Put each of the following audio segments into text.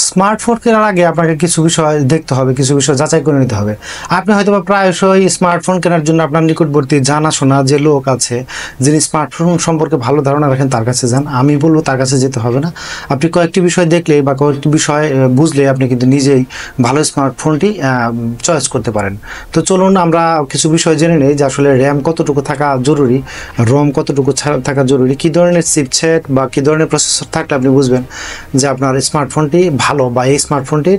Smartphone কেনার আগে আপনাকে কিছু বিষয় দেখতে হবে, কিছু বিষয় যাচাই করে নিতে হবে। আপনি হয়তো বা প্রায়শই স্মার্টফোন কেনার জন্য আপনার নিকটবর্তী জানাশোনা যে লোক আছে, যিনি স্মার্টফোন সম্পর্কে ভালো ধারণা রাখেন, তার কাছে যান। আমি বলবো তার কাছে যেতে হবে না। আপনি কয়েকটি বিষয় দেখলে বা কয়েকটি বিষয় বুঝলে আপনি কিন্তু নিজেই ভালো স্মার্টফোনটি চয়েস করতে পারেন। তো চলুন আমরা কিছু বিষয় জেনে নিই যে আসলে র্যাম কতটুকু থাকা জরুরি, রম কতটুকু থাকা জরুরি, কী ধরনের চিপসেট বা কী ধরনের প্রসেসর থাকলে আপনি বুঝবেন যে আপনার স্মার্টফোনটি ভালো বা এই স্মার্টফোনটি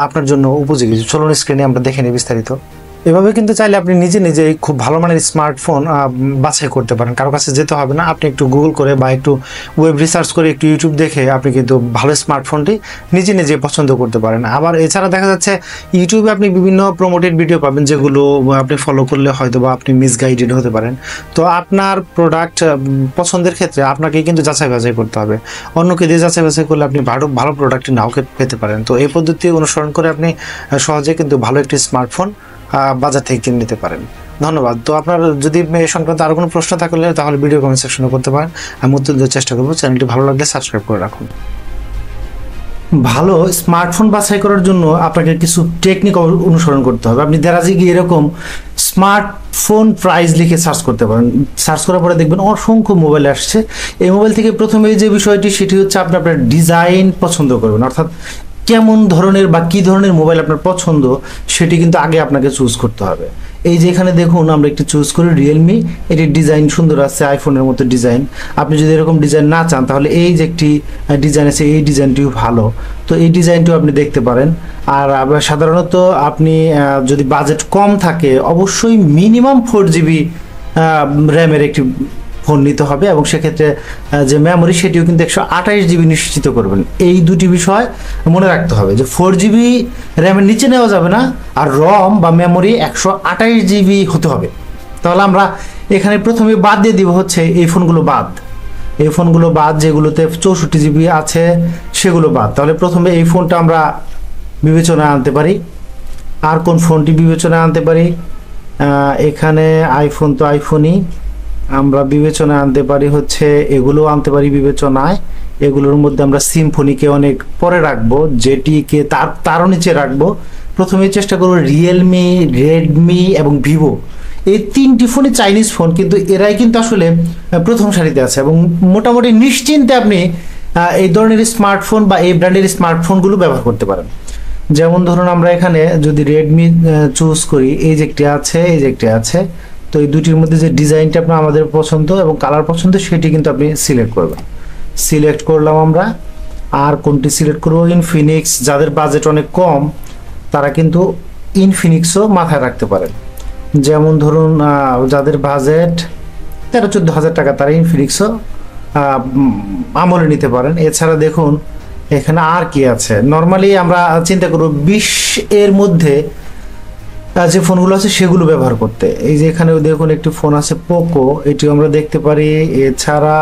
আপনার জন্য উপযোগী। চলুন স্ক্রিনে আমরা দেখে নিই বিস্তারিত। এভাবে কিন্তু চাইলে আপনি নিজে নিজেই খুব ভালো মানের স্মার্টফোন বাছাই করতে পারেন। কারো কাছে যেতে হবে না। আপনি একটু গুগল করে বা একটু ওয়েব রিসার্চ করে একটু ইউটিউব দেখে আপনি কিন্তু ভালো স্মার্টফোনটি নিজে নিজে পছন্দ করতে পারেন। আবার এছাড়া দেখা যাচ্ছে ইউটিউবে আপনি বিভিন্ন প্রমোটেড ভিডিও পাবেন, যেগুলো আপনি ফলো করলে হয়তো বা আপনি মিসগাইডেড হতে পারেন। তো আপনার প্রোডাক্ট পছন্দের ক্ষেত্রে আপনাকে কিন্তু যাচাই বাছাই করতে হবে। অন্যকে দিয়ে যাচাই বাছাই করলে আপনি ভালো প্রোডাক্টটি নাও পেতে পারেন। তো এই পদ্ধতি অনুসরণ করে আপনি সহজে কিন্তু ভালো একটি স্মার্টফোন বাজার থেকে কিনে নিতে পারেন। ধন্যবাদ। তো আপনার যদি এ সংক্রান্ত আরও কোনো প্রশ্ন থাকলে তাহলে ভিডিও কমেন্ট সেকশনে করতে পারেন, আমি উত্তর দেওয়ার চেষ্টা করবো। চ্যানেলটি ভালো লাগলে সাবস্ক্রাইব করে রাখুন। ভালো স্মার্টফোন বাছাই করার জন্য আপনাকে কিছু টেকনিক অনুসরণ করতে হবে। আপনি দেরাজে গিয়ে এরকম স্মার্টফোন প্রাইস লিখে সার্চ করতে পারেন। সার্চ করার পরে দেখবেন অসংখ্য মোবাইল আসছে। এই মোবাইল থেকে প্রথমে যে বিষয়টি সেটি হচ্ছে আপনি আপনার ডিজাইন পছন্দ করবেন, অর্থাৎ কেমন ধরনের বা কী ধরনের মোবাইল আপনার পছন্দ সেটি কিন্তু আগে আপনাকে চুজ করতে হবে। এই যে এখানে দেখুন আমরা একটি চুজ করি রিয়েলমি, এটির ডিজাইন সুন্দর আছে, আইফোনের মতো ডিজাইন। আপনি যদি এরকম ডিজাইন না চান তাহলে এই যে একটি ডিজাইন আছে, এই ডিজাইনটিও ভালো, তো এই ডিজাইনটিও আপনি দেখতে পারেন। আর সাধারণত আপনি যদি বাজেট কম থাকে অবশ্যই মিনিমাম 4GB র্যামের একটি ফোন নিতে হবে, এবং সেক্ষেত্রে যে মেমোরি সেটিও কিন্তু 128GB নিশ্চিত করবেন। এই দুটি বিষয় মনে রাখতে হবে যে 4GB র্যামের নিচে নেওয়া যাবে না, আর রম বা মেমোরি 128GB হতে হবে। তাহলে আমরা এখানে প্রথমে বাদ দিয়ে দিব হচ্ছে এই ফোনগুলো বাদ, যেগুলোতে 64GB আছে সেগুলো বাদ। তাহলে প্রথমে এই ফোনটা আমরা বিবেচনায় আনতে পারি। আর কোন ফোনটি বিবেচনায় আনতে পারি? এখানে আইফোন তো আইফোনই, আমরা বিবেচনায় আনতে পারি হচ্ছে এগুলো আনতে পারি বিবেচনায়। এগুলোর মধ্যে আমরা সিম্ফনিকে অনেক পরে রাখবো, যেটিকে তারও নিচে রাখবো। প্রথমে চেষ্টা করবো রিয়েলমি, রেডমি এবং ভিভো। এই তিনটি ফোনই চাইনিজ ফোন, কিন্তু এরাই কিন্তু আসলে প্রথম সারিতে আছে, এবং মোটামুটি নিশ্চিন্তে আপনি এই ধরনের স্মার্টফোন বা এই ব্র্যান্ডের স্মার্টফোনগুলো ব্যবহার করতে পারেন। যেমন ধরুন আমরা এখানে যদি রেডমি চুজ করি, এই যে একটি আছে, এই যে একটি আছে, তো এই দুটির মধ্যে যে ডিজাইনটা আপনার আমাদের পছন্দ এবং কালার পছন্দ সেটি কিন্তু আপনি সিলেক্ট করবেন। সিলেক্ট করলাম আমরা। আর কোনটি সিলেক্ট করবো? ইনফিনিক্স। যাদের বাজেট অনেক কম তারা কিন্তু ইনফিনিক্সও মাথায় রাখতে পারেন। যেমন ধরুন যাদের বাজেট 13-14 হাজার টাকা তারা ইনফিনিক্সও আমলে নিতে পারেন। এছাড়া দেখুন এখানে আর কি আছে। নর্মালি আমরা চিন্তা করব 20 এর মধ্যে যে ফোনগুলো আছে সেগুলো ব্যবহার করতে। এই যে এখানে দেখুন একটি ফোন আছে পোকো, এটিও আমরা দেখতে পারি। এছাড়া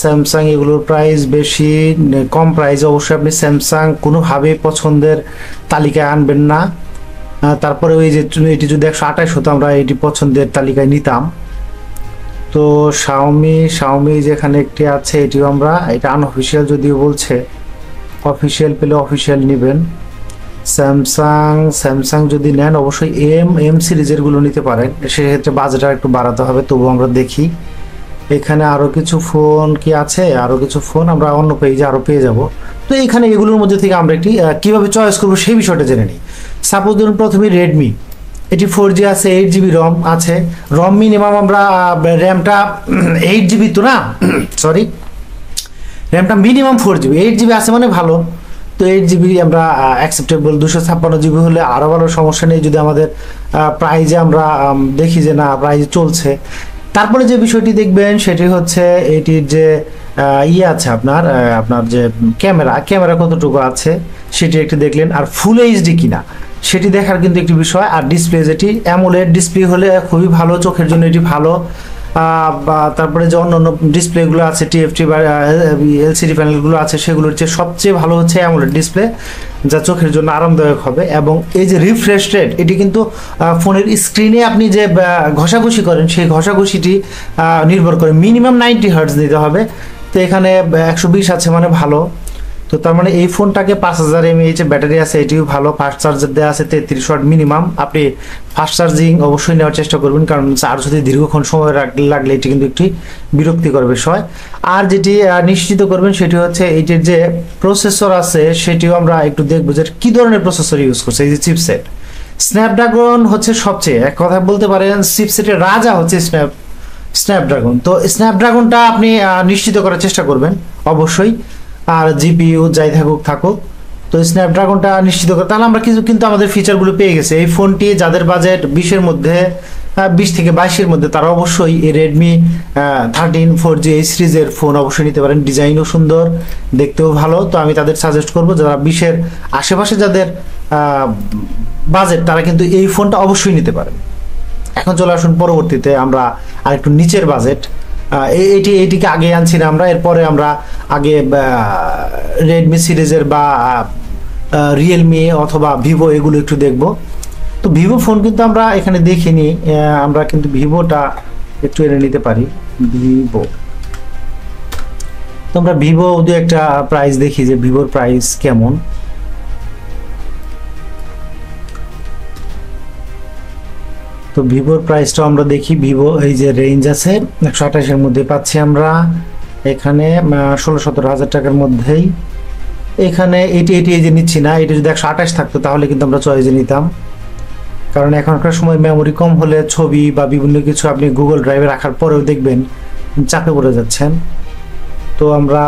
স্যামসাং, এগুলোর প্রাইস বেশি, কম প্রাইসে অবশ্যই আপনি স্যামসাং কোনোভাবেই পছন্দের তালিকায় আনবেন না। তারপরে ওই যে এটি যদি 128 হতো আমরা এটি পছন্দের তালিকায় নিতাম। তো শাওমি যেখানে একটি আছে এটিও আমরা, এটা আনঅফিসিয়াল যদিও বলছে, অফিসিয়াল পেলে অফিসিয়াল নেবেন। স্যামসাং যদি নেন অবশ্যই এম সিরিজেরগুলো নিতে পারেন, সেক্ষেত্রে বাজেট একটু বাড়াতে হবে। তবু আমরা দেখি এখানে আরও কিছু ফোন কি আছে, আরও কিছু ফোন আমরা অন্য পেজে আরও পেয়ে যাব। তো এখানে এগুলোর মধ্যে থেকে আমরা একটি কীভাবে চয়েস করবো সেই বিষয়টা জেনে নিই। সাপোজ ধরুন প্রথমে রেডমি, এটি 4G আছে, 8GB রম আছে। রম মিনিমাম আমরা র্যামটা 8GB তো না, সরি, র্যামটা মিনিমাম 4GB, 8GB আছে মানে ভালো। তো 8GB আমরা অ্যাকসেপ্টেবল। 256GB হলে আরও ভালো, সমস্যা নেই যদি আমাদের প্রাইজে আমরা দেখি যে না প্রাইজে চলছে। তারপরে যে বিষয়টি দেখবেন সেটি হচ্ছে এটির যে আছে আপনার যে ক্যামেরা কতটুকু আছে সেটি একটু দেখলেন, আর ফুল এইচডি কিনা সেটি দেখার কিন্তু একটি বিষয়। আর ডিসপ্লে, যেটি অ্যামোলেড ডিসপ্লে হলে খুবই ভালো, চোখের জন্য এটি ভালো। তারপরে যে অন্য ডিসপ্লেগুলো আছে, টিএফটি বা এলসিডি প্যানেলগুলো আছে, সেগুলোর চেয়ে সবচেয়ে ভালো হচ্ছে অ্যামোলেড ডিসপ্লে, যা চোখের জন্য আরামদায়ক হবে। এবং এই যে রিফ্রেশ রেট, এটি কিন্তু ফোনের স্ক্রিনে আপনি যে ঘষাঘষি করেন সেই ঘষাঘষিটি নির্ভর করে। মিনিমাম 90 হার্টজ দিতে হবে। তো এখানে 120 আছে মানে ভালো। তো তার মানে এই ফোনটাকে 5000 mAh ব্যাটারি আছে, এটিও ভালো, ফাস্ট চার্জার দেওয়া আছে 33 ওয়াট মিনিমাম। আপনি ফাস্ট চার্জিং অবশ্যই নেওয়ার চেষ্টা করবেন, কারণ চার্জ যদি দীর্ঘক্ষণ সময় লাগলে এটি কিন্তু একটি বিরক্তিকর বিষয়। আর যেটি নিশ্চিত করবেন সেটি হচ্ছে এইটির যে প্রসেসর আছে সেটিও আমরা একটু দেখবো যে কি ধরনের প্রসেসর ইউজ করছে। এই যে চিপসেট, স্ন্যাপড্রাগন হচ্ছে সবচেয়ে, এক কথা বলতে পারেন চিপসেটের রাজা হচ্ছে স্ন্যাপড্রাগন। তো স্ন্যাপড্রাগনটা আপনি নিশ্চিত করার চেষ্টা করবেন অবশ্যই। আর জিপিইউ যাই থাকুক, তো স্ন্যাপড্রাগনটা নিশ্চিত করে, তাহলে আমরা কিন্তু আমাদের ফিচারগুলো পেয়ে গেছে। এই ফোনটি যাদের বাজেট 20-এর মধ্যে, 20 থেকে 22-এর মধ্যে, তারা অবশ্যই এই রেডমি 13 4G এই সিরিজের ফোন অবশ্যই নিতে পারেন। ডিজাইনও সুন্দর, দেখতেও ভালো। তো আমি তাদের সাজেস্ট করবো যারা 20-এর আশেপাশে যাদের বাজেট, তারা কিন্তু এই ফোনটা অবশ্যই নিতে পারেন। এখন চলে আসুন পরবর্তীতে আমরা আরেকটু নিচের বাজেট, এইটিকে আগে আনছি না আমরা, এরপরে আমরা আগে রেডমি সিরিজের বা রিয়েলমি অথবা ভিভো এগুলো একটু দেখব। তো ভিভো ফোন কিন্তু আমরা এখানে দেখিনি, আমরা কিন্তু ভিভোটা একটু এনে নিতে পারি। ভিভো, তো আমরা ভিভো দু একটা প্রাইস দেখি যে ভিভোর প্রাইস কেমন। তো ভিভোর প্রাইসটা আমরা দেখি। ভিভো এই যে রেঞ্জ আছে 128-এর মধ্যে পাচ্ছি আমরা এখানে, 16-17 হাজার টাকার মধ্যেই। এখানে এটি এই যে নিচ্ছি না, এটি যদি 128 থাকতো তাহলে কিন্তু আমরা চয়েসে নিতাম, কারণ এখনকার সময় মেমোরি কম হলে ছবি বা বিভিন্ন কিছু আপনি গুগল ড্রাইভে রাখার পরেও দেখবেন চাপে পড়ে যাচ্ছেন। তো আমরা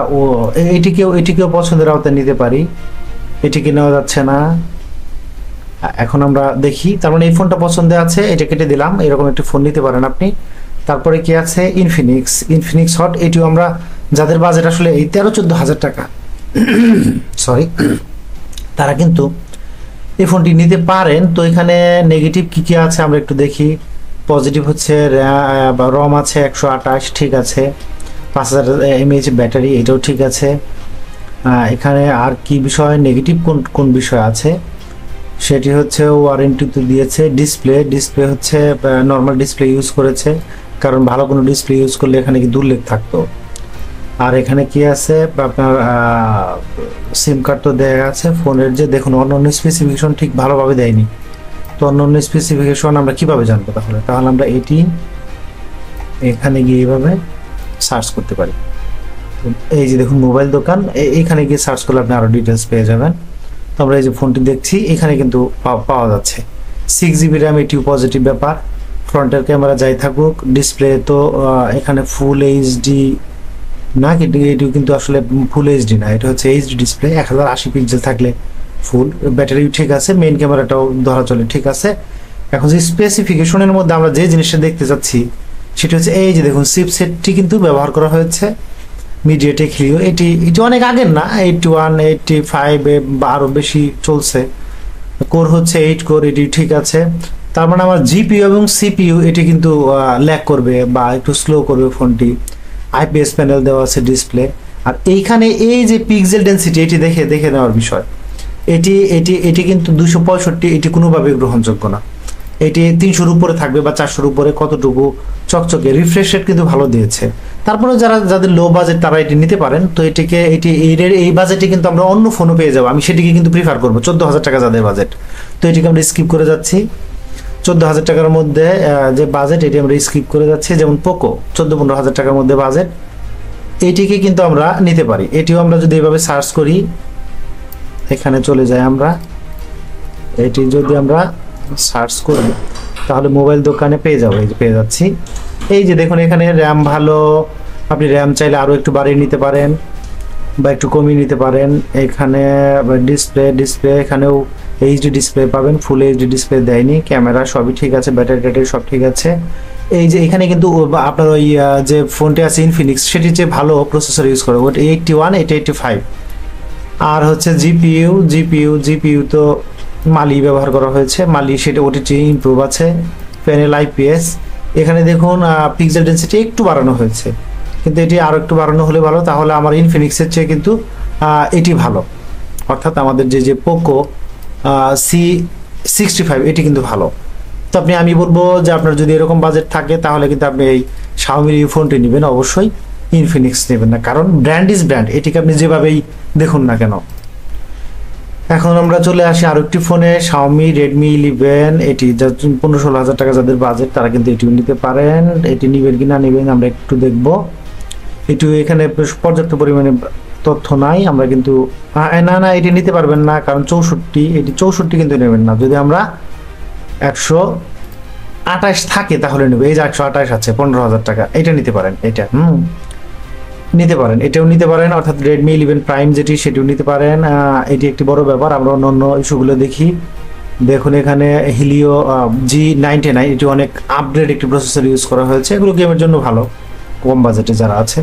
এটিকেও পছন্দের আওতায় নিতে পারি, এটিকে নেওয়া যাচ্ছে না। এখন আমরা দেখি, তার মানে এই ফোনটা পছন্দের আছে, এটা কেটে দিলাম। এরকম একটি ফোন নিতে পারেন আপনি। তারপরে কি আছে, ইনফিনিক্স হট, এটিও আমরা যাদের বাজেট আসলে এই 13-14 হাজার টাকা সরি, তারা কিন্তু এই ফোনটি নিতে পারেন। তো এখানে নেগেটিভ কি আছে আমরা একটু দেখি। পজিটিভ হচ্ছে রম আছে 128, ঠিক আছে। 5000 mAh ব্যাটারি, এটাও ঠিক আছে। এখানে আর কি বিষয়, নেগেটিভ কোন বিষয় আছে সেটি হচ্ছে ওয়ারেন্টি তো দিয়েছে। ডিসপ্লে হচ্ছে নর্মাল ডিসপ্লে ইউজ করেছে, কারণ ভালো কোনো ডিসপ্লে ইউজ করলে এখানে কি উল্লেখ থাকতো। আর এখানে কি আছে আপনার সিম কার্ড তো দেয়া আছে ফোনের, যে দেখুন অন্যান্য স্পেসিফিকেশন ঠিক ভালোভাবে দেয়নি। তো অন্যান্য স্পেসিফিকেশন আমরা কিভাবে জানবো? তাহলে আমরা এটি এখানে গিয়ে এইভাবে সার্চ করতে পারি। এই যে দেখুন মোবাইল দোকান, এখানে গিয়ে সার্চ করলে আপনি আরো ডিটেলস পেয়ে যাবেন। তো আমরা এই যে ফোনটি দেখছি এখানে কিন্তু পাওয়া যাচ্ছে 6GB র্যাম, এটিও পজিটিভ ব্যাপার। ফ্রন্টের ক্যামেরা যাই থাকুক, ডিসপ্লে তো এখানে ফুল এইচডি না, এটিও কিন্তু আসলে ফুল এইচডি না, এটা হচ্ছে এইচডি ডিসপ্লে। 1080 পিক্সেল থাকলে ফুল। ব্যাটারিও ঠিক আছে, মেইন ক্যামেরাটাও ধরা চলে ঠিক আছে। এখন যে স্পেসিফিকেশনের মধ্যে আমরা যে জিনিসটা দেখতে যাচ্ছি সেটা হচ্ছে এই যে দেখুন চিপসেটটি কিন্তু ব্যবহার করা হয়েছে মিডিয়াটেক হিলিও। এটি অনেক আগের না, 81 85 বা আরো বেশি চলছে। কোর হচ্ছে 8 কোর, এটি ঠিক আছে। তার মানে আমার জিপিইউ এবং সিপিইউ এটি কিন্তু ল্যাগ করবে বা একটু স্লো করবে ফোনটি। আইপিএস প্যানেল দেওয়া আছে ডিসপ্লে। আর এইখানে এই যে পিক্সেল ডেনসিটি, এটি দেখে নেওয়ার বিষয়। এটি কিন্তু 265, এটি কোনোভাবে গ্রহণযোগ্য না। এটি 300-র উপরে থাকবে বা 400-র উপরে, কতটুকু চকচকে। রিফ্রেশ রেট কিন্তু ভালো দিয়েছে। তারপরে যাদের লো বাজেট তারা এটি নিতে পারেন। তো এই বাজেটে কিন্তু আমরা অন্য ফোনও পেয়ে যাবো, আমি সেটিকে কিন্তু প্রিফার করবো। 14,000 টাকা যাদের বাজেট, তো এটিকে আমরা স্কিপ করে যাচ্ছি। 14,000 টাকার মধ্যে যে বাজেট, এটি আমরা স্কিপ করে যাচ্ছি। যেমন পোকো 14-15 হাজার টাকার মধ্যে বাজেট, এটিকে কিন্তু আমরা নিতে পারি। এটিও আমরা যদি এইভাবে সার্চ করি, এখানে চলে যাই আমরা, এটি যদি আমরা সার্চ করি তাহলে মোবাইল দোকানে পেয়ে যাবো। এই যে পেয়ে যাচ্ছি। এই যে দেখুন এখানে র্যাম ভালো, আপনি র্যাম চাইলে আরো একটু বাড়িয়ে নিতে পারেন বা একটু কমিয়ে নিতে পারেন। এখানে ডিসপ্লে এখানেও এইচডি ডিসপ্লে পাবেন, ফুল এইচডি ডিসপ্লে দেয়নি। ক্যামেরা সবই ঠিক আছে, ব্যাটারি সব ঠিক আছে। এই যে এখানে কিন্তু আপনার ওই যে ফোনটি আছে ইনফিনিক্স, সেটি যে ভালো প্রসেসর ইউজ করে, ওটা 81 এটা 85। আর হচ্ছে জিপিইউ তো মালি ব্যবহার করা হয়েছে, মালি সেটা ওটিটি ইমপ্রুভ আছে। প্যানেল আইপিএস, এখানে দেখুন পিক্সেল ডেনসিটি একটু বাড়ানো হয়েছে, কিন্তু এটি আরো একটু বাড়ানো হলে ভালো। তাহলে আমার ইনফিনিক্সের চেয়ে কিন্তু এটি ভালো, অর্থাৎ আমাদের যে পোকো C65 এটি কিন্তু ভালো। তো আমি বলবো যে আপনার যদি এরকম বাজেট থাকে তাহলে কিন্তু আপনি এই শাওমির এই ফোনটি নেবেন অবশ্যই। ইনফিনিক্স নেবেন না, কারণ ব্র্যান্ড ইজ ব্র্যান্ড, এটিকে আপনি যেভাবেই দেখুন না কেন। এখন আমরা চলে আসি আরো একটি ফোনে, Xiaomi Redmi 11। এটি 15-16 হাজার টাকা যাদের বাজেট তারা কিন্তু এটিও নিতে পারেন। এটি নিবেন কি না নিবেন আমরা একটু দেখব। এটি এখানে পর্যাপ্ত পরিমাণে তথ্য নাই, আমরা কিন্তু না এটি নিতে পারবেন না, কারণ 64, এটি 64 কিন্তু নেবেন না। যদি আমরা 128 থাকে তাহলে নেবে। এই যে 128 আছে, 15,000 টাকা, এটা নিতে পারেন। এটা নিতে পারেন, এটাও নিতে পারেন, অর্থাৎ Redmi 11 Prime যেটি সেটিও নিতে পারেন। এটি একটি বড় ব্যাপার। আমরা অন্য ইস্যুগুলো দেখি। দেখুন এখানে Helio G99, এটি অনেক আপগ্রেড একটি প্রসেসর ইউজ করা হয়েছে, এগুলো গেমের জন্য ভালো, কম বাজেটে যারা আছে।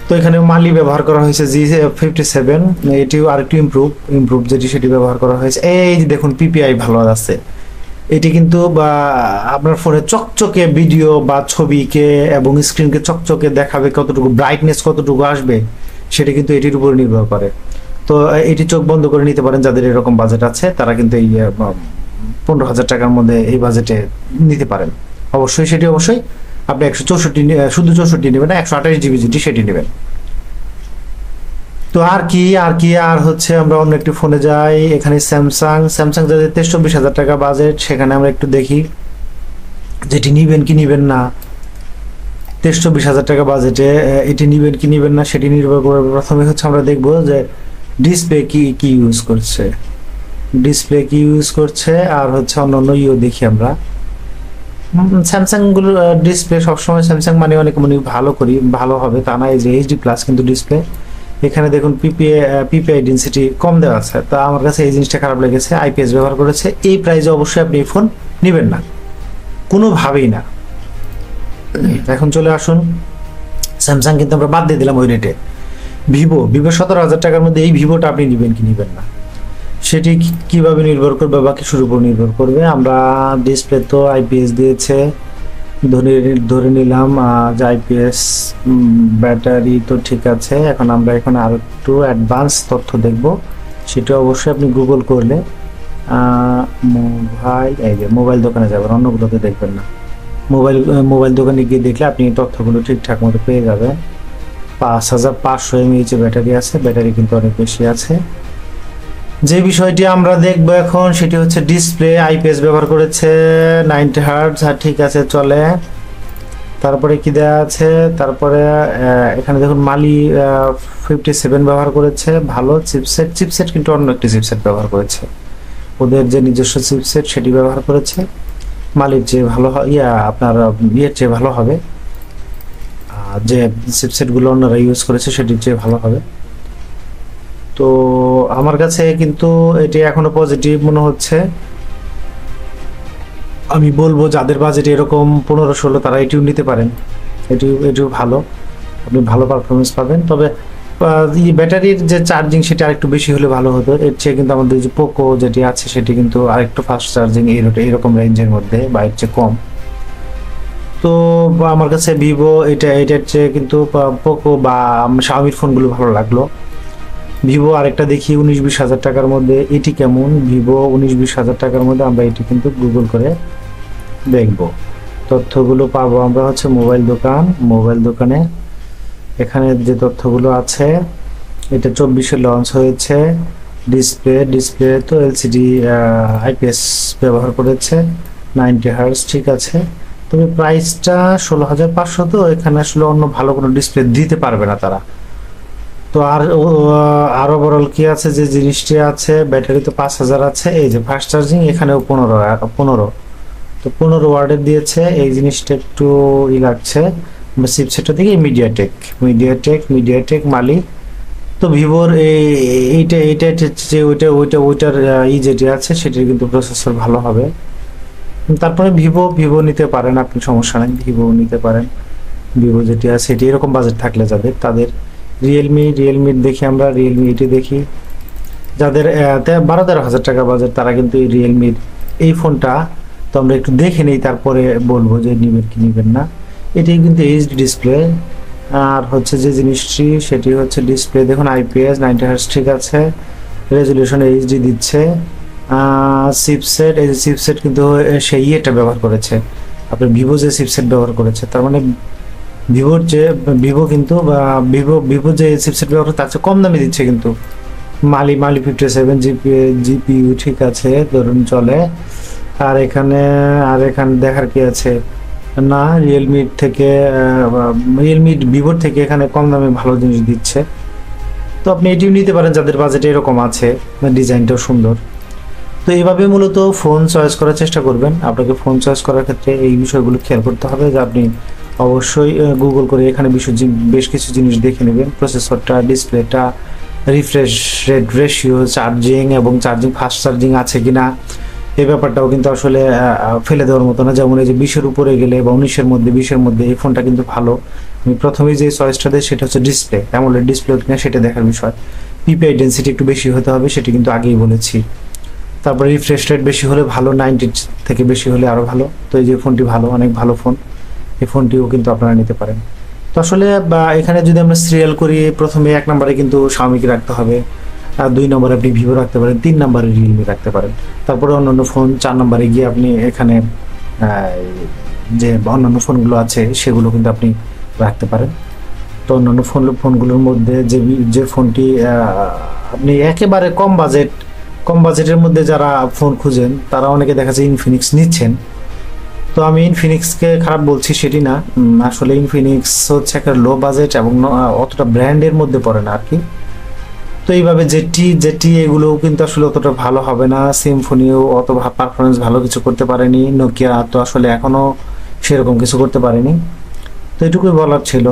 তো এখানে মালি ব্যবহার করা হয়েছে G57, এটিও আরেকটু ইমপ্রুভ যেটি সেটি ব্যবহার করা হয়েছে। এই যে দেখুন PPI ভালো আছে, এটি কিন্তু বা আপনার ফোনে চকচকে ভিডিও বা ছবিকে এবং স্ক্রিনকে চকচকে দেখাবে, কতটুকু ব্রাইটনেস কতটুকু আসবে সেটা কিন্তু এটির উপর নির্ভর করে। তো এটি চোখ বন্ধ করে নিতে পারেন, যাদের এরকম বাজেট আছে তারা কিন্তু এই 15,000 টাকার মধ্যে এই বাজেটে নিতে পারেন। অবশ্যই আপনি 164 শুধু 64 নেবেন না, 128 জিবি যেটি সেটি নেবেন। তো আর হচ্ছে আমরা অন্য একটি ফোনে যাই। এখানে স্যামসাং যাদের 23-24 হাজার টাকা বাজেট, সেখানে আমরা একটু দেখি যেটি নিবেন কি নিবেন না। 23-24 হাজার টাকা বাজেটে এটি নিবেন কি নিবেন না সেটি নির্ভর করে। প্রথমে হচ্ছে আমরা দেখব যে ডিসপ্লে কি ইউজ করছে, আর হচ্ছে অন্যান্য দেখি আমরা। স্যামসাং গুলোর ডিসপ্লে সবসময় স্যামসাং মানে অনেক ভালো হবে তা না। এই যে HD+ কিন্তু ডিসপ্লে, এখানে দেখুন পিপিআই ডেনসিটি কম দেওয়া আছে, তা আমার কাছে এই জিনিসটা খারাপ লেগেছে। IPS ব্যবহার করেছে, এই প্রাইসে অবশ্যই আপনি এই ফোন নেবেন না, কোনোভাবেই না। এখন চলে আসুন স্যামসাং কিন্তু আমরা বাদ দিয়ে দিলাম ওই রেটে। ভিভো 17,000 টাকার মধ্যে এই ভিভোটা আপনি নেবেন কি নেবেন না সেটি কিভাবে নির্ভর করবে বা কিছুর উপর নির্ভর করবে। আমরা ডিসপ্লে তো IPS দিয়েছে, ধরে নিলাম যে IPS, ব্যাটারি তো ঠিক আছে। এখন আমরা এখানে আরো একটু অ্যাডভান্স তথ্য দেখব, সেটা অবশ্যই আপনি গুগল করলে মোবাইল দোকানে যাবেন, অন্যগুলোতে দেখবেন না। মোবাইল দোকানে গিয়ে দেখলে আপনি তথ্যগুলো ঠিকঠাক মতো পেয়ে যাবেন। 5500 mAh ব্যাটারি আছে, ব্যাটারি কিন্তু অনেক বেশি আছে। যে বিষয়টি আমরা দেখব এখন সেটি হচ্ছে ডিসপ্লে IPS ব্যবহার করেছে, 90 হার্টজ, ঠিক আছে চলে। তারপরে কি দেওয়া আছে, তারপরে এখানে দেখুন মালি 57 ব্যবহার করেছে, ভালো চিপসেট কিন্তু অন্য একটি চিপসেট ব্যবহার করেছে, ওদের যে নিজস্ব চিপসেট সেটি ব্যবহার করেছে। মালির চেয়ে ভালো আপনার চেয়ে ভালো হবে, যে চিপসেটগুলো অন্যরা ইউজ করেছে সেটির চেয়ে ভালো হবে। তো আমার কাছে কিন্তু এটি এখনো পজিটিভ মনে হচ্ছে। আমি বলবো যাদের বাজেট এরকম 15-16 তারা এটিও নিতে পারেন, এটিও ভালো, আপনি ভালো পারফরমেন্স পাবেন। তবে ব্যাটারির যে চার্জিং সেটা আরেকটু বেশি হলে ভালো হতো, এর চেয়ে কিন্তু আমাদের যে পোকো যেটি আছে সেটি কিন্তু আরেকটু ফাস্ট চার্জিং এরকম রেঞ্জের মধ্যে বা এর চেয়ে কম। তো আমার কাছে ভিভো এটার চেয়ে কিন্তু পোকো বা Xiaomi ফোনগুলো ভালো লাগলো। ভিভো আরেকটা দেখি 19-20 হাজার টাকার মধ্যে, এটি কেমন ভিভো 19-20 হাজার টাকার মধ্যে, আমরা এটি কিন্তু গুগল করে দেখব। তথ্যগুলো পাবো আমরা হচ্ছে মোবাইল দোকানে। এখানে যে তথ্যগুলো আছে, এটা 24-এ লঞ্চ হয়েছে। ডিসপ্লে তো LCD IPS ব্যবহার করেছে, 90 হার্জ, ঠিক আছে। তবে প্রাইসটা 16,500, তো এখানে আসলে অন্য ভালো কোনো ডিসপ্লে দিতে পারবে না তারা। তো আর ওভারঅল কি আছে, যে জিনিসটি আছে, ব্যাটারি তো 5000 আছে, এই যে ফাস্ট চার্জিং এখানেও 15, তো 15 ওয়াটের দিয়েছে। এই জিনিসটা একটু লাগছে। চিপসেটটা থেকে মিডিয়াটেক মালি। তো ভিভোর এইটার যেটি আছে সেটির কিন্তু প্রসেসর ভালো হবে। তারপরে ভিভো নিতে পারেন আপনি, সমস্যা নেই, ভিভো নিতে পারেন। ভিভো যেটি আছে সেটি এরকম বাজেট থাকলে তাদের রিয়েলমি দেখি আমরা, এটি দেখি। যাদের 12-13 হাজার টাকা বাজেট তারা কিন্তু এই রিয়েলমির এই ফোনটা, তো আমরা একটু দেখে নিই তারপরে বলবো যে নিবেন কি নিবেন না। এটি কিন্তু HD ডিসপ্লে, আর হচ্ছে যে জিনিসটি সেটি হচ্ছে ডিসপ্লে দেখুন IPS 90 হার্জ, ঠিক আছে। রেজলিউশন HD দিচ্ছে। চিপসেট, এই যে চিপসেট কিন্তু সেই এটা ব্যবহার করেছে, আপনার ভিভো যে চিপসেট ব্যবহার করেছে, তার মানে ভিভো কিন্তু বা ভিভো যে চিপসেট ব্যবহার তার চেয়ে কম দামে দিচ্ছে কিন্তু। মালি 57 জিপিইউ ঠিক আছে ধরুন চলে। আর এখানে দেখার কি আছে না, রিয়েলমি ভিভোর থেকে এখানে কম দামে ভালো জিনিস দিচ্ছে। তো আপনি এটিও নিতে পারেন যাদের বাজেট এরকম আছে, ডিজাইনটাও সুন্দর। তো এইভাবে মূলত ফোন চয়েস করার চেষ্টা করবেন। আপনাকে ফোন চয়েস করার ক্ষেত্রে এই বিষয়গুলো খেয়াল করতে হবে যে আপনি অবশ্যই গুগল করে এখানে বেশ কিছু জিনিস দেখে নেবেন। প্রসেসরটা, ডিসপ্লেটা, রিফ্রেশ রেট রেশিও, চার্জিং এবং ফাস্ট চার্জিং আছে কিনা, এই ব্যাপারটাও কিন্তু আসলে ফেলে দেওয়ার মতো না। যেমন এই যে 20-এর উপরে গেলে বা 19-এর মধ্যে 20-এর মধ্যে এই ফোনটা কিন্তু ভালো। আমি প্রথমেই যে চয়েসটা দেয় সেটা হচ্ছে ডিসপ্লে, অ্যামোলেড ডিসপ্লে কিনা সেটা দেখার বিষয়। পিপিআই ডেন্সিটি একটু বেশি হতে হবে, সেটা কিন্তু আগেই বলেছি। তারপরে রিফ্রেশ রেট বেশি হলে ভালো, 90 থেকে বেশি হলে আরও ভালো। তো এই যে ফোনটি ভালো, অনেক ভালো ফোন, এই ফোনটিও কিন্তু আপনারা নিতে পারেন। তো আসলে এখানে যদি আমরা সিরিয়াল করি, প্রথমে 1 নম্বরে কিন্তু শাওমিকে রাখতে হবে, আর 2 নম্বরে আপনি ভিভো রাখতে পারেন, 3 নম্বরে রিয়েলমি রাখতে পারেন, তারপরে অন্যান্য ফোন 4 নম্বরে গিয়ে আপনি এখানে যে অন্যান্য ফোনগুলো আছে সেগুলো কিন্তু আপনি রাখতে পারেন। তো অন্যান্য ফোনগুলোর মধ্যে যে ফোনটি আপনি একেবারে কম বাজেটের মধ্যে যারা ফোন খুঁজেন তারা অনেকে দেখা যায় ইনফিনিক্স নিচ্ছেন। তো আমি ইনফিনিক্সকে খারাপ বলছি সেটি না, আসলে ইনফিনিক্স হচ্ছে একটা লো বাজেট এবং অতটা ব্র্যান্ডের মধ্যে পড়ে না আর কি। তো এইভাবে জেটি এগুলোও কিন্তু আসলে অতটা ভালো হবে না। সিম্ফনিও অত পারফরমেন্স ভালো কিছু করতে পারেনি। নোকিয়া তো আসলে এখনো সেরকম কিছু করতে পারেনি। তো এটুকুই বলার ছিল।